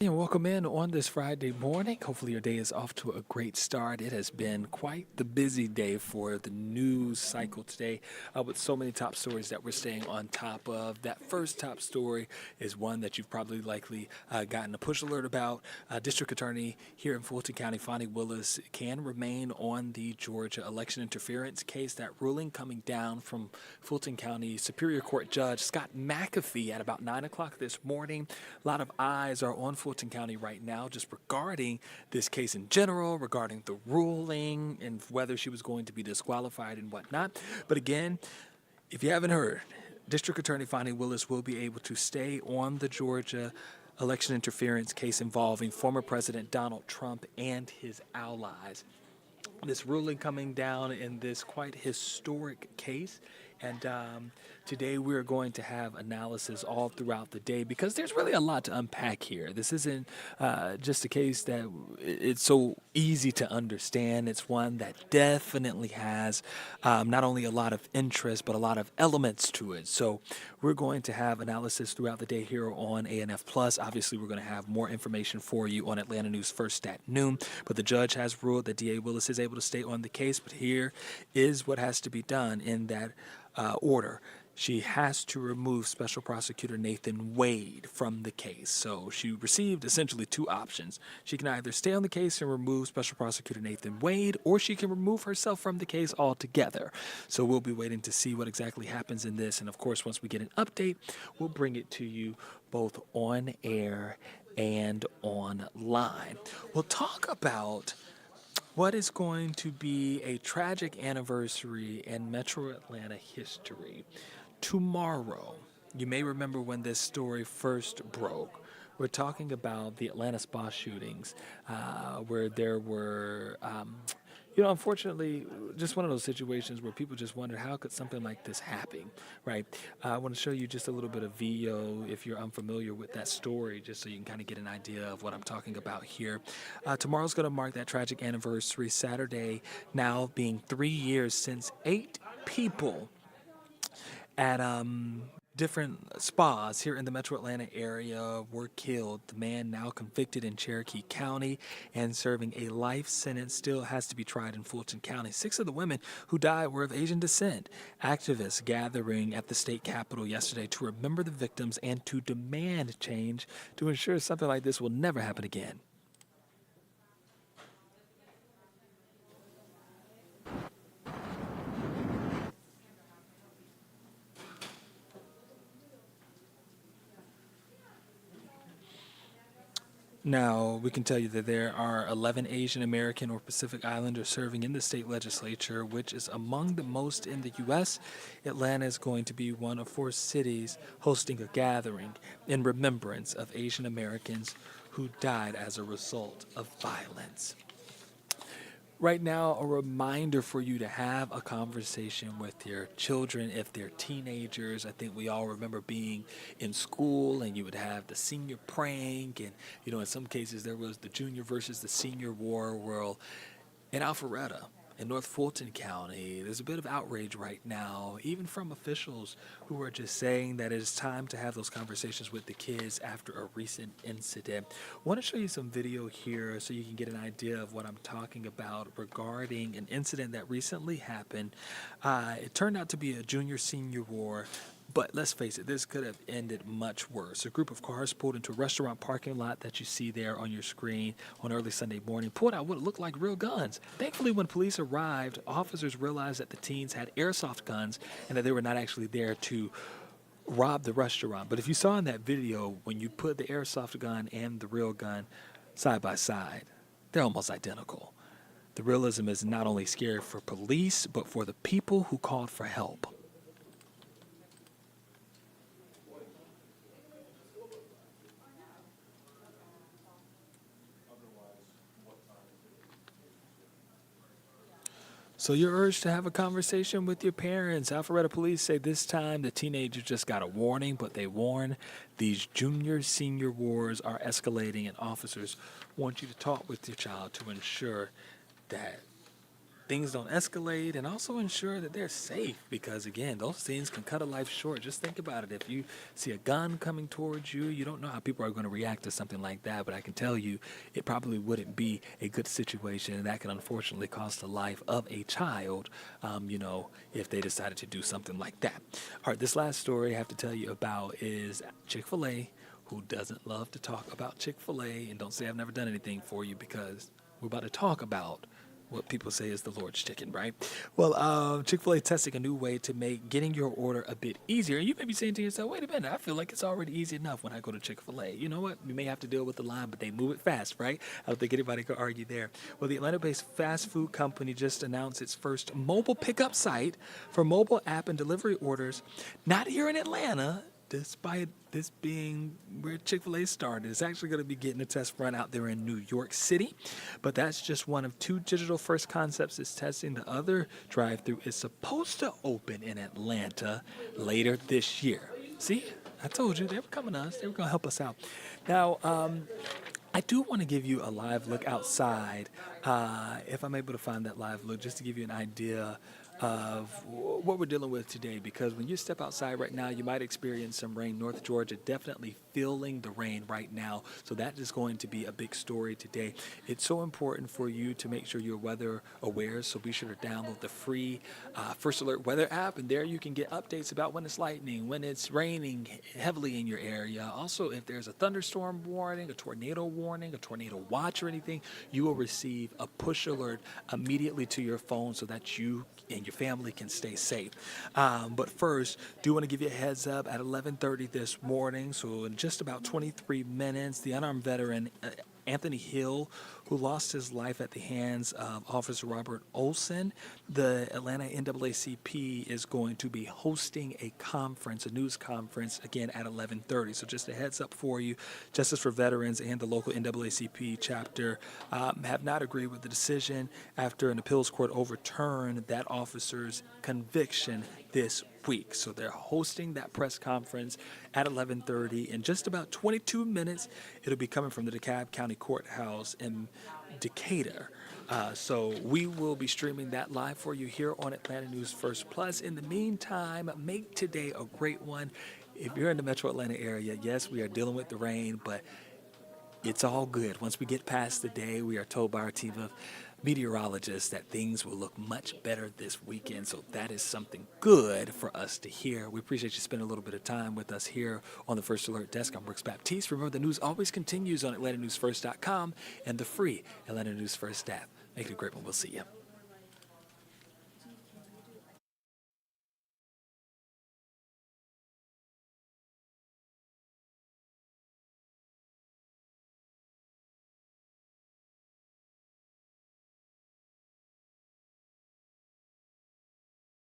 And welcome in on this Friday morning. Hopefully, your day is off to a great start. It has been quite the busy day for the news cycle today, with so many top stories that we're staying on top of. That first top story is one that you've probably likely gotten a push alert about. District Attorney here in Fulton County, Fani Willis, can remain on the Georgia election interference case. That ruling coming down from Fulton County Superior Court Judge Scott McAfee at about 9 o'clock this morning. A lot of eyes are on Fulton County right now just regarding this case in general, regarding the ruling and whether she was going to be disqualified and whatnot. But again, if you haven't heard, District Attorney Fani Willis will be able to stay on the Georgia election interference case involving former President Donald Trump and his allies. This ruling coming down in this quite historic case. And today we're going to have analysis all throughout the day because there's really a lot to unpack here. This isn't just a case that it's so easy to understand. It's one that definitely has not only a lot of interest, but a lot of elements to it. So we're going to have analysis throughout the day here on ANF Plus. Obviously, we're going to have more information for you on Atlanta News First at noon. But the judge has ruled that DA Willis is able to stay on the case. But here is what has to be done in that order. She has to remove Special Prosecutor Nathan Wade from the case. So she received essentially two options. She can either stay on the case and remove Special Prosecutor Nathan Wade, or she can remove herself from the case altogether. So we'll be waiting to see what exactly happens in this. And of course, once we get an update, we'll bring it to you both on air and online. We'll talk about what is going to be a tragic anniversary in Metro Atlanta history. Tomorrow, you may remember when this story first broke. We're talking about the Atlanta spa shootings, where there were, unfortunately, just one of those situations where people just wondered how could something like this happen, right? I want to show you just a little bit of video if you're unfamiliar with that story, just so you can kind of get an idea of what I'm talking about here. Tomorrow's going to mark that tragic anniversary, Saturday now being 3 years since 8 people at different spas here in the Metro Atlanta area were killed. The man, now convicted in Cherokee County and serving a life sentence, still has to be tried in Fulton County. 6 of the women who died were of Asian descent. Activists gathering at the state capitol yesterday to remember the victims and to demand change to ensure something like this will never happen again. Now, we can tell you that there are 11 Asian American or Pacific Islanders serving in the state legislature, which is among the most in the U.S. Atlanta is going to be one of 4 cities hosting a gathering in remembrance of Asian Americans who died as a result of violence. Right now, a reminder for you to have a conversation with your children if they're teenagers. I think we all remember being in school and you would have the senior prank, and in some cases there was the junior versus the senior war. Well, in Alpharetta, in North Fulton County, there's a bit of outrage right now, even from officials who are just saying that it is time to have those conversations with the kids after a recent incident. I want to show you some video here so you can get an idea of what I'm talking about regarding an incident that recently happened. It turned out to be a junior-senior war. But let's face it, this could have ended much worse. A group of cars pulled into a restaurant parking lot that you see there on your screen on early Sunday morning, pulled out what looked like real guns. Thankfully, when police arrived, officers realized that the teens had airsoft guns and that they were not actually there to rob the restaurant. But if you saw in that video, when you put the airsoft gun and the real gun side by side, they're almost identical. The realism is not only scary for police, but for the people who called for help. So you're urged to have a conversation with your parents. Alpharetta police say this time the teenager just got a warning, but they warn these junior-senior wars are escalating, and officers want you to talk with your child to ensure that things don't escalate, and also ensure that they're safe because, again, those things can cut a life short. Just think about it. If you see a gun coming towards you, you don't know how people are going to react to something like that, but I can tell you it probably wouldn't be a good situation, and that can unfortunately cost the life of a child, if they decided to do something like that. All right, this last story I have to tell you about is Chick-fil-A. Who doesn't love to talk about Chick-fil-A? And don't say I've never done anything for you, because we're about to talk about what people say is the Lord's chicken, right? Well, Chick-fil-A testing a new way to make getting your order a bit easier. And you may be saying to yourself, wait a minute, I feel like it's already easy enough when I go to Chick-fil-A. You know what? You may have to deal with the line, but they move it fast, right? I don't think anybody could argue there. Well, the Atlanta-based fast food company just announced its first mobile pickup site for mobile app and delivery orders, not here in Atlanta, despite this being where Chick-fil-A started. It's actually going to be getting a test run out there in New York City, but that's just one of two digital-first concepts it's testing. The other drive-thru is supposed to open in Atlanta later this year. See, I told you, they were coming to us. They were going to help us out. Now, I do want to give you a live look outside, if I'm able to find that live look, just to give you an idea of what we're dealing with today, because when you step outside right now, you might experience some rain. North Georgia definitely feeling the rain right now, so that is going to be a big story today. It's so important for you to make sure you're weather aware, so be sure to download the free First Alert weather app, and there you can get updates about when it's lightning, when it's raining heavily in your area. Also, if there's a thunderstorm warning, a tornado watch or anything, you will receive a push alert immediately to your phone so that you and your family can stay safe. But first, do want to give you a heads up at 11:30 this morning. So in just about 23 minutes, the unarmed veteran Anthony Hill, who lost his life at the hands of Officer Robert Olson, the Atlanta NAACP is going to be hosting a conference, a news conference, again at 11:30. So just a heads up for you. Justice for Veterans and the local NAACP chapter have not agreed with the decision after an appeals court overturned that officer's conviction this week. So they're hosting that press conference at 11:30. In just about 22 minutes, it'll be coming from the DeKalb County Courthouse in Decatur. So we will be streaming that live for you here on Atlanta News First Plus. In the meantime, make today a great one. If you're in the metro Atlanta area, yes, we are dealing with the rain, but it's all good. Once we get past the day, we are told by our team of meteorologists that things will look much better this weekend. So that is something good for us to hear. We appreciate you spending a little bit of time with us here on the First Alert Desk. I'm Brooks Baptiste. Remember, the news always continues on AtlantaNewsFirst.com and the free Atlanta News First app. Make it a great one. We'll see you.